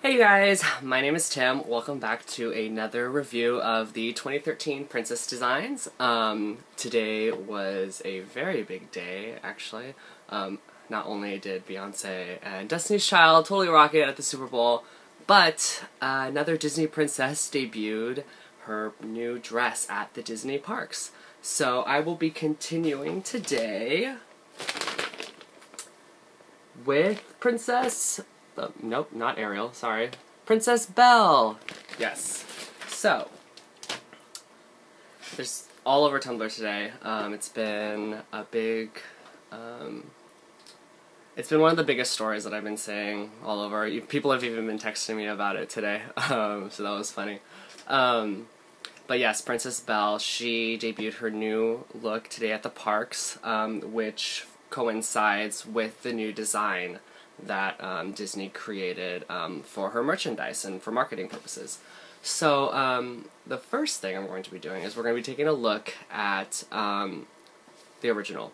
Hey guys, my name is Tim. Welcome back to another review of the 2013 Princess Designs. Today was a very big day, actually. Not only did Beyonce and Destiny's Child totally rock it at the Super Bowl, but another Disney princess debuted her new dress at the Disney parks. So I will be continuing today with Princess... nope, not Ariel, sorry. Princess Belle! Yes. So, there's all over Tumblr today. It's been a big... it's been one of the biggest stories that I've been seeing all over. People have even been texting me about it today, so that was funny. But yes, Princess Belle, she debuted her new look today at the parks, which coincides with the new design that Disney created for her merchandise and for marketing purposes. So the first thing I'm going to be doing is we're going to be taking a look at the original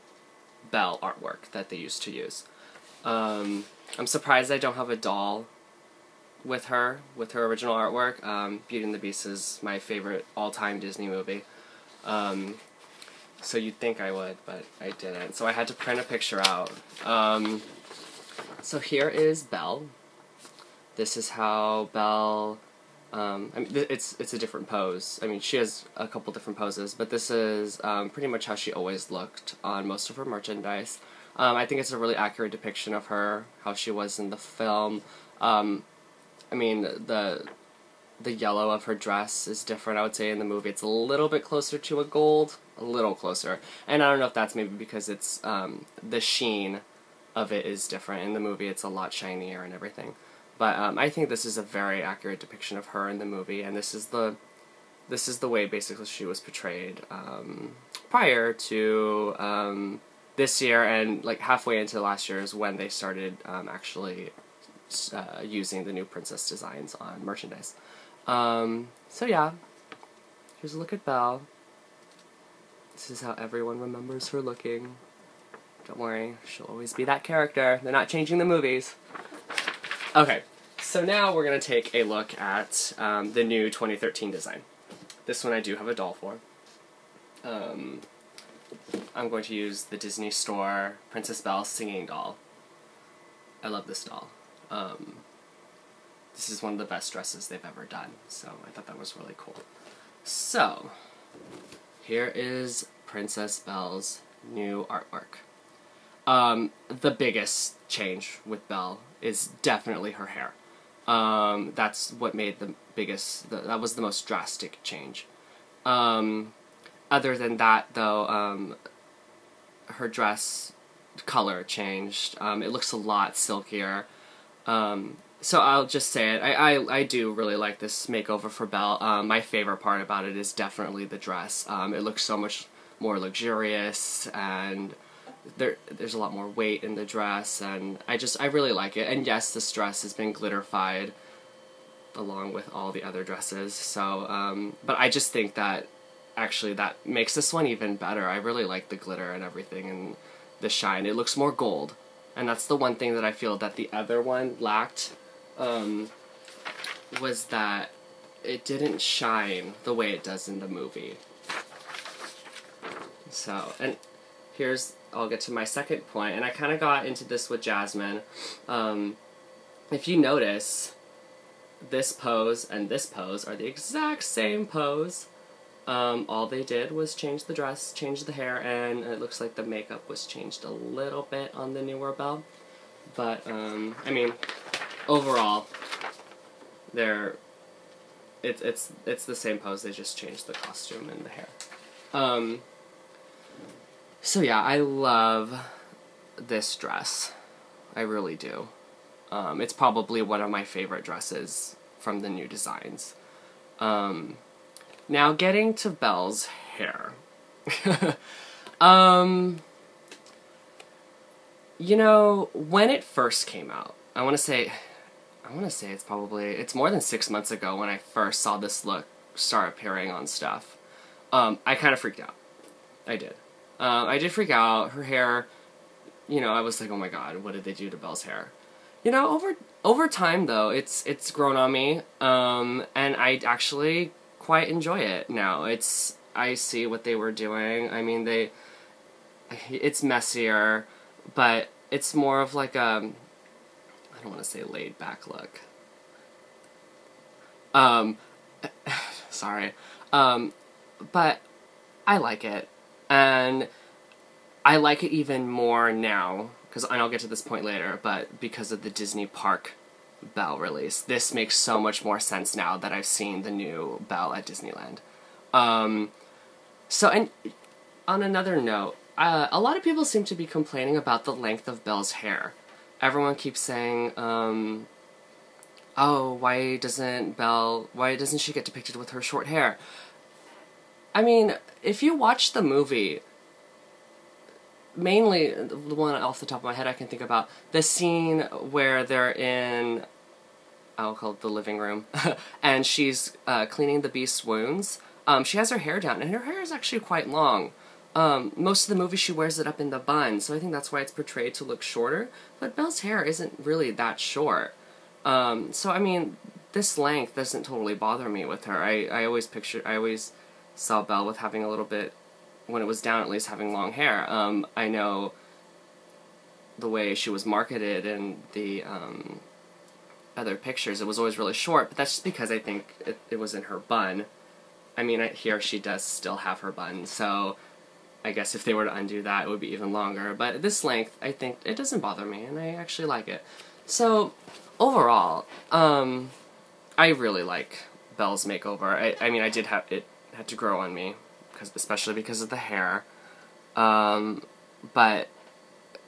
Belle artwork that they used to use. I'm surprised I don't have a doll with her original artwork. Beauty and the Beast is my favorite all-time Disney movie. So you'd think I would, but I didn't. So I had to print a picture out. So here is Belle. This is how Belle, I mean, it's a different pose. I mean, she has a couple different poses, but this is pretty much how she always looked on most of her merchandise. I think it's a really accurate depiction of her, how she was in the film. I mean, the yellow of her dress is different, I would say, in the movie. It's a little bit closer to a gold, a little closer. And I don't know if that's maybe because it's, the sheen of it is different. In the movie, it's a lot shinier and everything. But I think this is a very accurate depiction of her in the movie, and this is the way basically she was portrayed prior to this year, and like halfway into last year is when they started actually using the new princess designs on merchandise. So yeah, here's a look at Belle. This is how everyone remembers her looking. Don't worry, she'll always be that character. They're not changing the movies. Okay, so now we're going to take a look at the new 2013 design. This one I do have a doll for. I'm going to use the Disney Store Princess Belle singing doll. I love this doll. This is one of the best dresses they've ever done, so I thought that was really cool. So, here is Princess Belle's new artwork. The biggest change with Belle is definitely her hair. That's what made the biggest, that was the most drastic change. Other than that, though, her dress color changed. It looks a lot silkier. So I'll just say it, I do really like this makeover for Belle. My favorite part about it is definitely the dress. It looks so much more luxurious, and there's a lot more weight in the dress, and I really like it. And yes, this dress has been glitterified along with all the other dresses, so, but I just think that actually that makes this one even better. I really like the glitter and everything, and the shine. It looks more gold, and that's the one thing that I feel that the other one lacked, was that it didn't shine the way it does in the movie. So, and I'll get to my second point, and I kind of got into this with Jasmine. If you notice, this pose and this pose are the exact same pose. All they did was change the dress, change the hair, and it looks like the makeup was changed a little bit on the newer Belle. But, I mean, overall, it's the same pose, they just changed the costume and the hair. So yeah, I love this dress. I really do. It's probably one of my favorite dresses from the new designs. Now getting to Belle's hair. You know, when it first came out, I want to say it's more than 6 months ago when I first saw this look start appearing on stuff. I kind of freaked out. I did. I did freak out. Her hair, you know, I was like, oh my god, what did they do to Belle's hair? You know, over time though, it's grown on me, and I actually quite enjoy it now. I see what they were doing. I mean, it's messier, but it's more of like I don't want to say laid back look. Sorry, but I like it, and I like it even more now. And I'll get to this point later, but because of the Disney Park Belle release, this makes so much more sense now that I've seen the new Belle at Disneyland. And on another note, a lot of people seem to be complaining about the length of Belle's hair. Everyone keeps saying, oh, why doesn't she get depicted with her short hair? I mean, if you watch the movie, mainly, the one off the top of my head I can think about, the scene where they're in, I'll call it the living room, and she's cleaning the Beast's wounds. She has her hair down, and her hair is actually quite long. Most of the movie she wears it up in the bun, so I think that's why it's portrayed to look shorter, but Belle's hair isn't really that short. So I mean, this length doesn't totally bother me with her. I always saw Belle with having a little bit, when it was down, at least having long hair. I know the way she was marketed in the other pictures, it was always really short, but that's just because I think it was in her bun. I mean, here she does still have her bun, so I guess if they were to undo that, it would be even longer. But at this length, I think it doesn't bother me, and I actually like it. So, overall, I really like Belle's makeover. I mean, it had to grow on me, especially because of the hair, but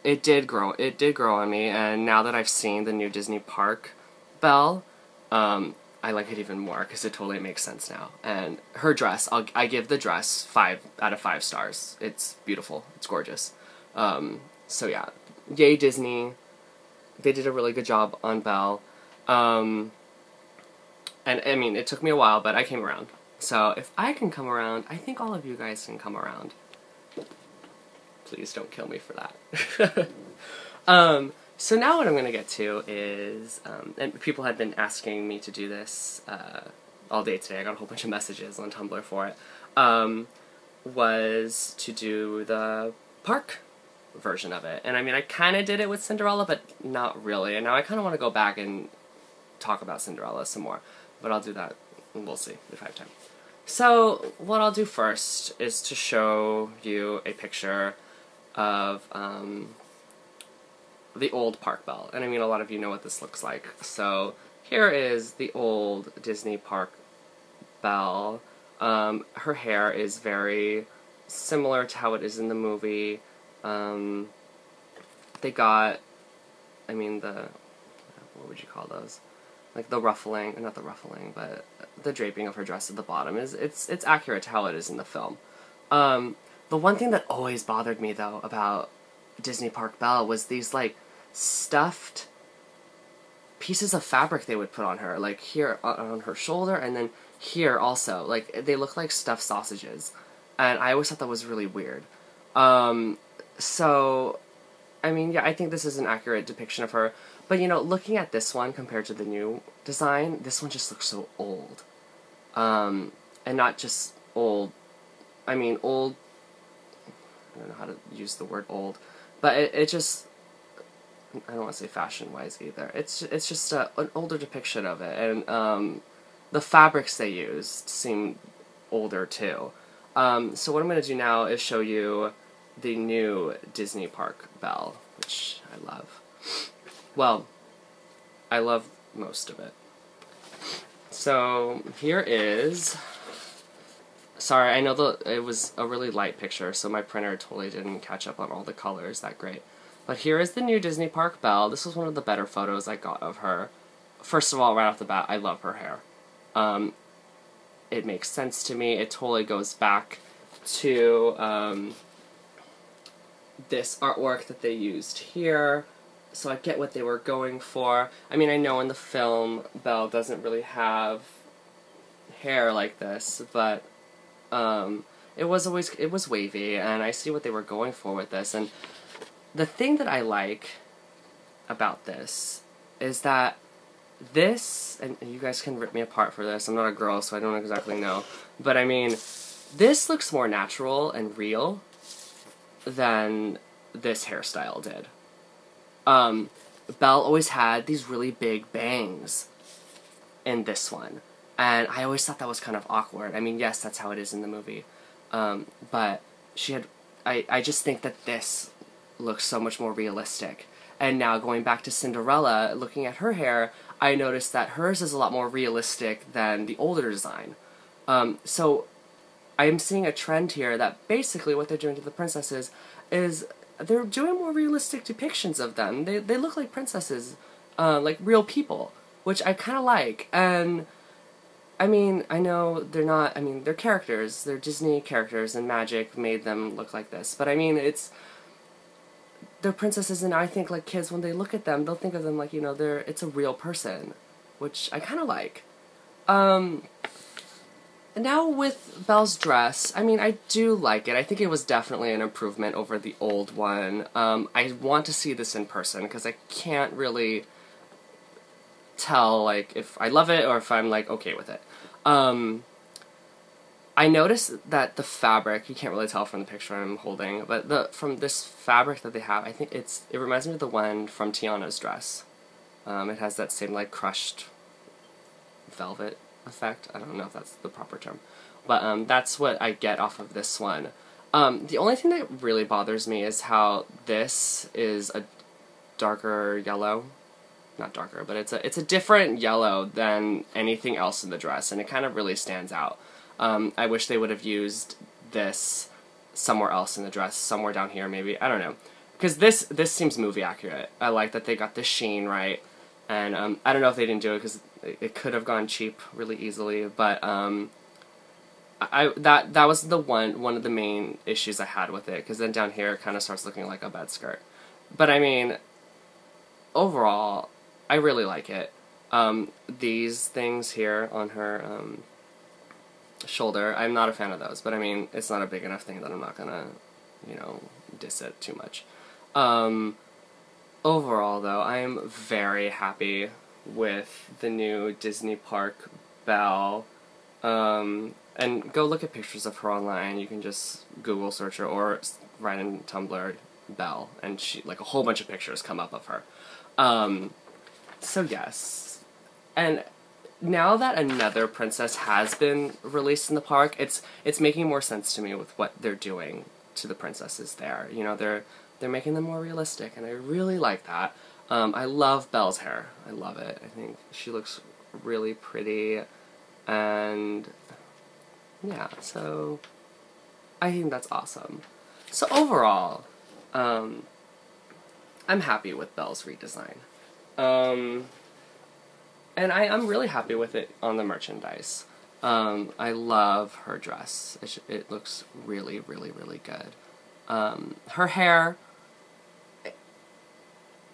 it did grow on me, and now that I've seen the new Disney Park Belle, I like it even more, because it totally makes sense now. And her dress, I give the dress 5 out of 5 stars. It's beautiful, it's gorgeous. So yeah, yay Disney, they did a really good job on Belle, and I mean, it took me a while, but I came around. So, if I can come around, I think all of you guys can come around. Please don't kill me for that. So now what I'm going to get to is, and people had been asking me to do this all day today, I got a whole bunch of messages on Tumblr for it, was to do the park version of it. And I mean, I kind of did it with Cinderella, but not really. And now I kind of want to go back and talk about Cinderella some more. But I'll do that, and we'll see if I have time. So, what I'll do first is to show you a picture of the old Park Belle. And I mean, a lot of you know what this looks like. So, here is the old Disney Park Belle. Her hair is very similar to how it is in the movie. They got, I mean, what would you call those? Like the ruffling, not the ruffling, but the draping of her dress at the bottom it's accurate to how it is in the film. The one thing that always bothered me though about Disney Park Belle was these like stuffed pieces of fabric they would put on her, like here on her shoulder and then here also. Like they look like stuffed sausages, and I always thought that was really weird. So I mean, yeah, I think this is an accurate depiction of her. But, you know, looking at this one compared to the new design, this one just looks so old. And not just old, I mean, old, I don't know how to use the word old, but it just, I don't want to say fashion-wise either. It's just an older depiction of it, and the fabrics they used seem older too. So what I'm going to do now is show you the new Disney Park Belle, which I love. Well, I love most of it. So, here is... Sorry, I know it was a really light picture, so my printer totally didn't catch up on all the colors that great. But here is the new Disney Park Belle. This was one of the better photos I got of her. First of all, right off the bat, I love her hair. It makes sense to me. It totally goes back to this artwork that they used here. So I get what they were going for. I mean, I know in the film, Belle doesn't really have hair like this, but it was wavy, and I see what they were going for with this. And the thing that I like about this is that this, and you guys can rip me apart for this, I'm not a girl so I don't exactly know, but I mean, this looks more natural and real than this hairstyle did. Belle always had these really big bangs in this one, and I always thought that was kind of awkward. I mean, yes, that's how it is in the movie, but she had, I just think that this looks so much more realistic. And now going back to Cinderella, looking at her hair, I noticed that hers is a lot more realistic than the older design. So I'm seeing a trend here that basically what they're doing to the princesses is they're doing more realistic depictions of them. They look like princesses, like real people, which I kind of like. And I mean, I know they're not, I mean, they're characters, they're Disney characters, and magic made them look like this. But I mean, they're princesses, and I think, like, kids, when they look at them, they'll think of them like, you know, it's a real person, which I kind of like. Now with Belle's dress, I mean, I do like it. I think it was definitely an improvement over the old one. I want to see this in person, because I can't really tell, like, if I love it or if I'm, like, okay with it. I noticed that the fabric, you can't really tell from the picture I'm holding, but from this fabric that they have, I think it reminds me of the one from Tiana's dress. It has that same, like, crushed velvet effect. I don't know if that's the proper term. But that's what I get off of this one. The only thing that really bothers me is how this is a darker yellow. Not darker, but it's a different yellow than anything else in the dress, and it kind of really stands out. I wish they would have used this somewhere else in the dress, somewhere down here maybe, I don't know. Because this seems movie accurate. I like that they got the sheen right, and I don't know if they didn't do it because it could have gone cheap really easily, but that was one of the main issues I had with it, because then down here it kind of starts looking like a bed skirt. But I mean, overall, I really like it. These things here on her shoulder, I'm not a fan of those, but I mean, it's not a big enough thing that I'm not gonna, you know, diss it too much. Overall, though, I'm very happy with the new Disney Park Belle. And go look at pictures of her online. You can just Google search her or write in Tumblr Belle, and like a whole bunch of pictures come up of her. So yes, and now that another princess has been released in the park, it's making more sense to me with what they're doing to the princesses there. You know, they're making them more realistic, and I really like that. I love Belle's hair. I love it. I think she looks really pretty, and yeah, so I think that's awesome. So overall, I'm happy with Belle's redesign. And I'm really happy with it on the merchandise. I love her dress. It looks really, really, really good. Her hair,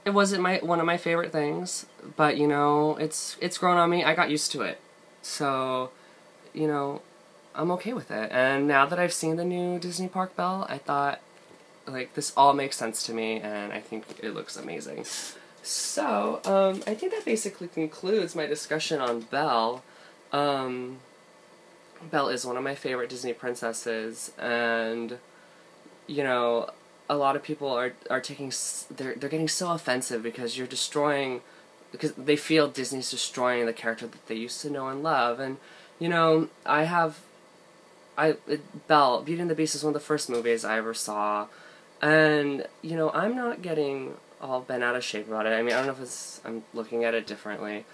it wasn't one of my favorite things, but, you know, it's grown on me. I got used to it. So, you know, I'm okay with it. And now that I've seen the new Disney Park Belle, I thought, like, this all makes sense to me, and I think it looks amazing. So, I think that basically concludes my discussion on Belle. Belle is one of my favorite Disney princesses, and, you know, a lot of people are they're getting so offensive because because they feel Disney's destroying the character that they used to know and love, and, you know, Belle, Beauty and the Beast is one of the first movies I ever saw, and, you know, I'm not getting all bent out of shape about it. I mean, I don't know if I'm looking at it differently,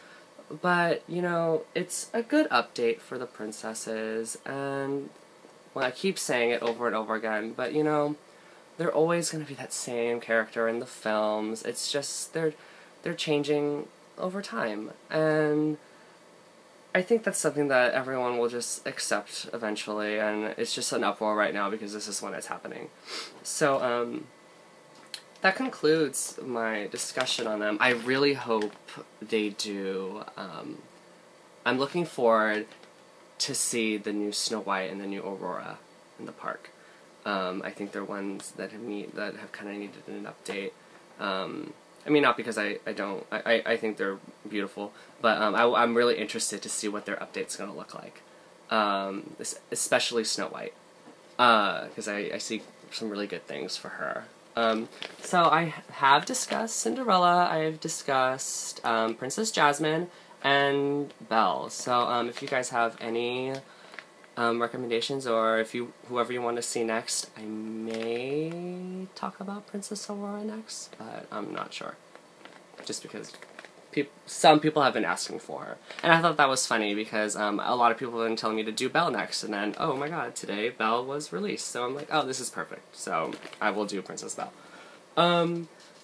but, you know, it's a good update for the princesses, and, well, I keep saying it over and over again, but, you know, they're always going to be that same character in the films. It's just, they're changing over time, and I think that's something that everyone will just accept eventually, and it's just an uproar right now because this is when it's happening. So, that concludes my discussion on them. I really hope they do. I'm looking forward to see the new Snow White and the new Aurora in the park. I think they're ones that have kind of needed an update. I mean, not because I think they're beautiful, but I'm really interested to see what their update's going to look like. Especially Snow White, because I see some really good things for her. So I have discussed Cinderella, I've discussed Princess Jasmine, and Belle. So if you guys have any recommendations, or if whoever you want to see next, I may talk about Princess Aurora next, but I'm not sure. Just because some people have been asking for her. And I thought that was funny because a lot of people have been telling me to do Belle next, and then, oh my god, today Belle was released. So I'm like, oh, this is perfect. So I will do Princess Belle.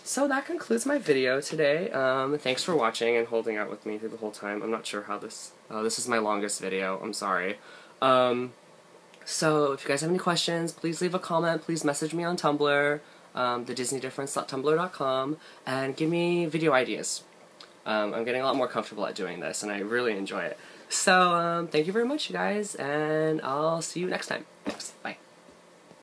So that concludes my video today. Thanks for watching and holding out with me through the whole time. I'm not sure how this is my longest video. I'm sorry. So if you guys have any questions, please leave a comment. Please message me on Tumblr, thedisneydifference.tumblr.com, and give me video ideas. I'm getting a lot more comfortable at doing this, and I really enjoy it. So, thank you very much, you guys, and I'll see you next time. Thanks. Bye.